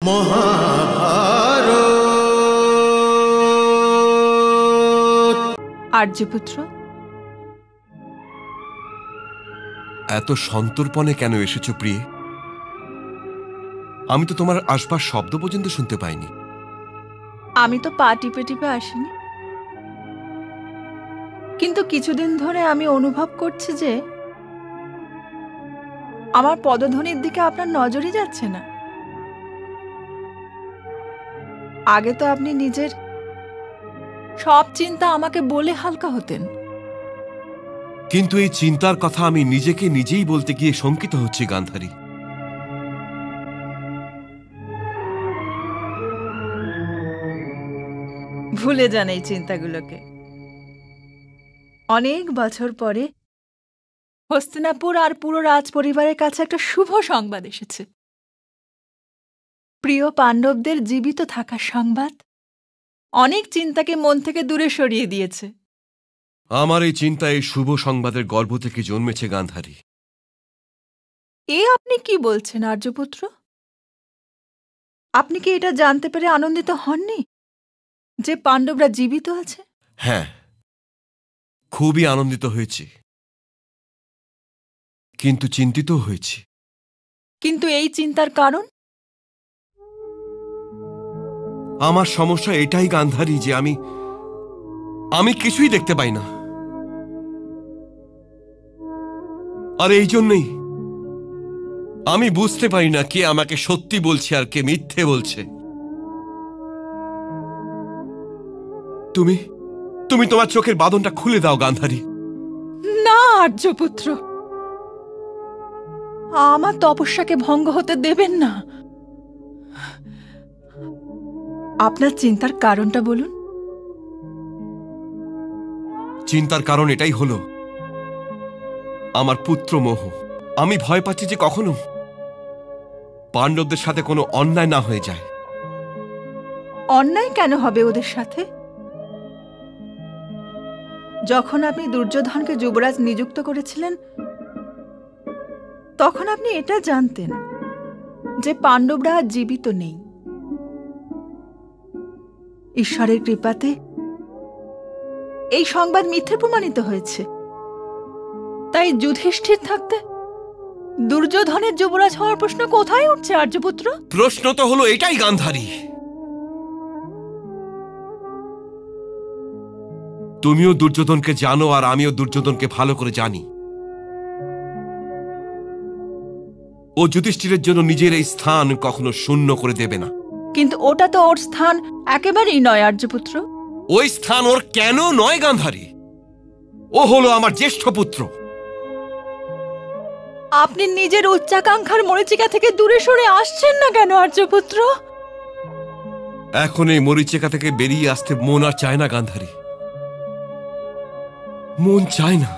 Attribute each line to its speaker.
Speaker 1: মহাভারত।
Speaker 2: আর্যপুত্র,
Speaker 3: এত সন্তর্পণে কেন এসেছো প্রিয়ে? আমি তো তোমার আসবার শব্দ পর্যন্ত শুনতে পাইনি।
Speaker 2: আমি তো পা টিপে টিপে আসিনি, কিন্তু কিছুদিন ধরে আমি অনুভব করছি যে আমার পদধ্বনির দিকে আপনার নজরই যাচ্ছে না। আগে তো আপনি নিজের সব চিন্তা আমাকে বলে হালকা হতেন।
Speaker 3: কিন্তু এই চিন্তার কথা আমি নিজেকে নিজেই বলতে গিয়ে শঙ্কিত হচ্ছি গান্ধারী।
Speaker 2: ভুলে যান এই চিন্তাগুলোকে। অনেক বছর পরে হস্তিনাপুর আর পুরো রাজ পরিবারের কাছে একটা শুভ সংবাদ এসেছে। প্রিয় পাণ্ডবদের জীবিত থাকার সংবাদ অনেক চিন্তাকে মন থেকে দূরে সরিয়ে দিয়েছে।
Speaker 3: আমার এই চিন্তা এই শুভ সংবাদের গর্ভ থেকে জন্মেছে গান্ধারী।
Speaker 2: এ আপনি কি বলছেন আর্যপুত্র? আপনি কি এটা জানতে পেরে আনন্দিত হননি যে পাণ্ডবরা জীবিত আছে?
Speaker 3: হ্যাঁ, খুবই আনন্দিত হয়েছি, কিন্তু চিন্তিত হয়েছি।
Speaker 2: কিন্তু এই চিন্তার কারণ?
Speaker 3: আমার সমস্যা এটাই গান্ধারী যে আমি কিছুই দেখতে পাই না। আর এই জন্যই আমি বুঝতে পারি না কে আমাকে সত্যি বলছে আর কে মিথ্যে বলছে। তুমি তুমি তোমার চোখের বাঁধনটা খুলে দাও গান্ধারী।
Speaker 2: না আর্যপুত্র, আমার তপস্যাকে ভঙ্গ হতে দেবেন না। আপনার চিন্তার কারণটা বলুন।
Speaker 3: চিন্তার কারণ এটাই হলো আমার পুত্র মোহ। আমি ভয় পাচ্ছি যে কখনো পাণ্ডবদের সাথে কোনো অন্যায় না হয়ে যায়।
Speaker 2: অন্যায় কেন হবে ওদের সাথে? যখন আপনি দুর্যোধনকে যুবরাজ নিযুক্ত করেছিলেন তখন আপনি এটা জানতেন যে পাণ্ডবরা আর জীবিত নেই। ঈশ্বরের কৃপাতে এই সংবাদ মিথ্যে প্রমাণিত হয়েছে। তাই যুধিষ্ঠির থাকতে দুর্যোধনের যুবরাজ হওয়ার প্রশ্ন কোথায় উঠছে আর্যপুত্র?
Speaker 3: প্রশ্ন তো হলো এটাই গান্ধারী। তুমিও দুর্যোধনকে জানো আর আমিও দুর্যোধনকে ভালো করে জানি। ও যুধিষ্ঠিরের জন্য নিজের এই স্থান কখনো শূন্য করে দেবে না।
Speaker 2: কিন্তু ওটা তো ওর স্থান একেবারেই নয় আর্যপুত্র।
Speaker 3: ওই স্থান ওর কেন নয় গান্ধারী? ও হলো আমার জ্যেষ্ঠ পুত্র।
Speaker 2: আপনি নিজের উচ্চাকাঙ্ক্ষার মরীচিকা থেকে দূরে সরে আসছেন না কেন আর্যপুত্র?
Speaker 3: এখন এই মরীচিকা থেকে বেরিয়ে আসতে মন আর চায় না গান্ধারী, মন চায় না।